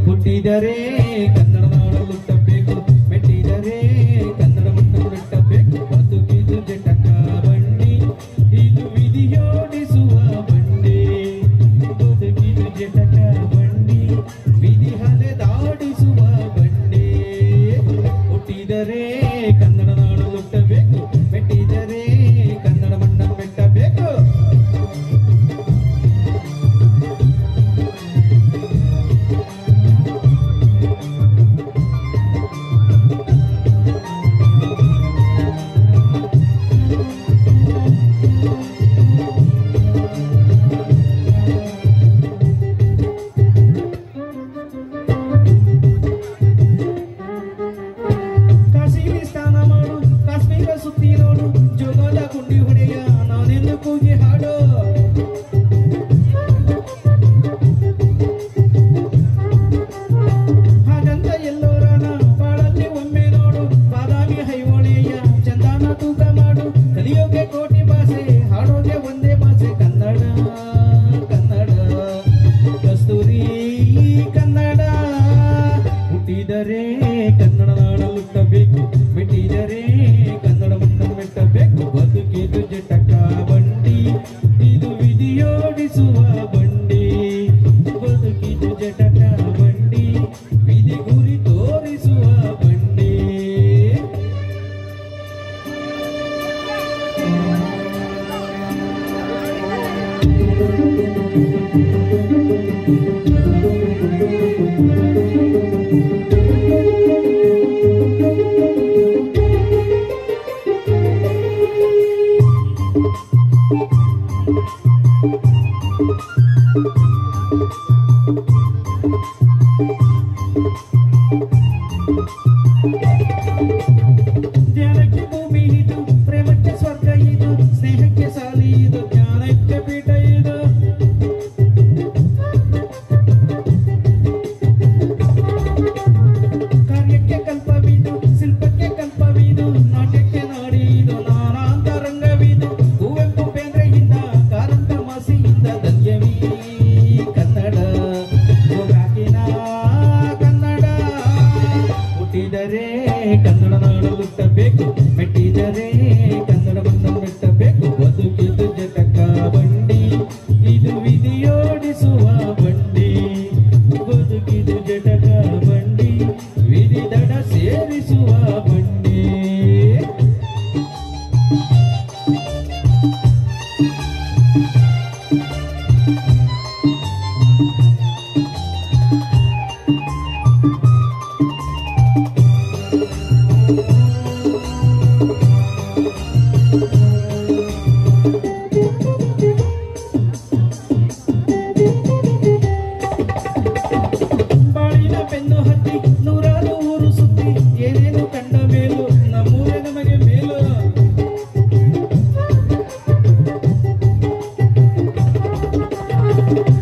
ಹುಟ್ಟಿದರೆ ಕನ್ನಡ ನಾಡಲು ಹುಟ್ಟಬೇಕು, ಮೆಟ್ಟಿದರೆ ಕನ್ನಡ ಮಣ್ಣು ಹುಟ್ಟಬೇಕು. ಬದುಕಿದು ಜಟಕ ಬಂಡಿ, ಇದು ವಿಧಿಯೋಡಿಸುವ ಬಂಡಿ. ಬದುಕಿದು ಜಟಕ ಬಂಡಿ, ವಿಧಿ ಹಲೆದಾಡಿಸುವ ಬಂಡಿ. ಹುಟ್ಟಿದರೆ ಕನ್ನಡ ನಾಡಲು ಹುಟ್ಟಬೇಕು, ಮೆಟ್ಟಿದರೆ ಕನ್ನಡ ಮಣ್ಣನ್ನು ಮೆಟ್ಟಬೇಕು. ಸುತ್ತಿ ನೋಡು ಜೋಗದ ಗುಂಡಿ ಹೊಡೆಯ ನಾನೆಂದು ಕೂಗಿ ಹಾಡು. ಹಾಗಂತ ಎಲ್ಲೋರನ ಬಾಳಲ್ಲಿ ಒಮ್ಮೆ ನೋಡು, ಬಾದಾಮಿ ಹೈಹೊಳೆಯ ಚಂದನ ತೂಕ ಮಾಡು. ಕಲಿಯೋಗೆ ಕೋಟಿ ಭಾಷೆ, ಹಾಡೋಗೆ ಒಂದೇ ಭಾಷೆ ಕನ್ನಡ. ಕನ್ನಡ ಕಸ್ತೂರಿ ಕನ್ನಡ. ಹುಟ್ಟಿದರೆ ಕನ್ನಡ ನಾಡಲು ಹುಟ್ಟಬೇಕು, ಮೆಟ್ಟಿದರೆ ಕನ್ನಡ ಮಣ್ಣನ್ನು ಮೆಟ್ಟಬೇಕು. ಬದುಕಿದು ಜಟಕ ಬಂಡಿ, ಇದು ವಿಧಿಯೋಡಿಸುವ ಬಂಡಿ. ಬದುಕಿದು ಜಟಕ ಬಂಡಿ, ವಿಧಿ ಗುರಿ ತೋರಿಸುವ ಬಂಡಿ. ಧ್ಯಾನಕ್ಕೆ ಭೂಮಿ ಇದು, ಪ್ರೇಮಕ್ಕೆ ಸ್ವರ್ಗ ಇದು, ಸ್ನೇಹಕ್ಕೆ ಸಾಲಿ ಇದು, ಜ್ಞಾನಕ್ಕೆ ಪೀಠ ಇದು. ಕಾರ್ಯಕ್ಕೆ ಕಲ್ಪವಿದು, ಶಿಲ್ಪಕ್ಕೆ ಕಲ್ಪವಿದು, ನಾಟ್ಯಕ್ಕೆ ನಾಡಿ ಇದು, ನಾನಾಂತ ರಂಗವಿದು. ಕುವೆಂಪು ಬೇಂದ್ರೆಯಿಂದ, ಕಾರಂತ ಮಾಸಿಯಿಂದ ಧನ್ಯವೀ ಕನ್ನಡ. ಗೋಗಾಕಿನ ಕನ್ನಡ. ಹುಟ್ಟಿದರೆ ಕನ್ನಡ ನಾಡಲು ಹುಟ್ಟಬೇಕು, ಮೆಟ್ಟಿದರೆ ಕನ್ನಡ ಮಣ್ಣನ್ನು ಮೆಟ್ಟಬೇಕು. ಬದುಕಿದು ಜಟಕ ಬಂಡಿ, ಇದು ವಿಧಿಯೋಡಿಸುವ ಬಂಡಿ. ಬದುಕಿದು ಜಟಕ ಬಂಡಿ, ವಿಧಿ ದಡ ಸೇರಿಸುವ ಬಂಡಿ. ಬಾಳಿನ ಬೆನ್ನು ಹತ್ತಿ ನೂರಾರು ಊರು ಸುತ್ತಿ, ಏನೇನು ಕಂಡ ಮೇಲು ನಮ್ಮೂರೇ ನಮಗೆ ಮೇಲು.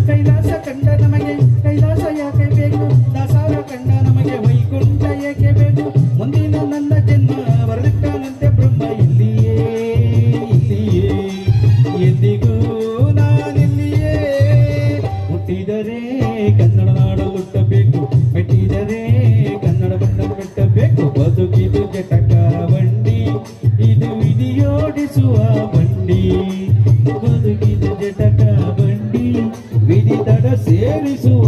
ಕೈಲಾಸ ಕಂಡ ನಮಗೆ ಕೈಲಾಸ ಯಾಕೆ ಬೇಕು, ದಾಸಾರ ಕಂಡ ನಮಗೆ ವೈಕುಂಠ ಏಕೆ ಬೇಕು. ಮುಂದಿನ ನನ್ನ ಜನ್ಮ ಬರಲಿಕ್ಕಾನಂತೆ ಬ್ರಹ್ಮ ಇಲ್ಲಿಯೇ ಇಲ್ಲಿಯೇ, ಎಂದಿಗೂ ನಾನಿಲ್ಲಿಯೇ. ಹುಟ್ಟಿದರೆ ಕನ್ನಡ ನಾಡಲು ಹುಟ್ಟಬೇಕು, ಮೆಟ್ಟಿದರೆ ಕನ್ನಡ ಮಣ್ಣನ್ನು ಮೆಟ್ಟಬೇಕು. ಬದುಕಿದು ಜಟಕ ಬಂಡಿ, ಇದು ವಿಧಿಯೋಡಿಸುವ ಬಂಡಿ. ಬದುಕಿದು ಜಟಕ ಬಂಡಿ, ವಿಧಿ ದಡ ಸೇರಿಸುವ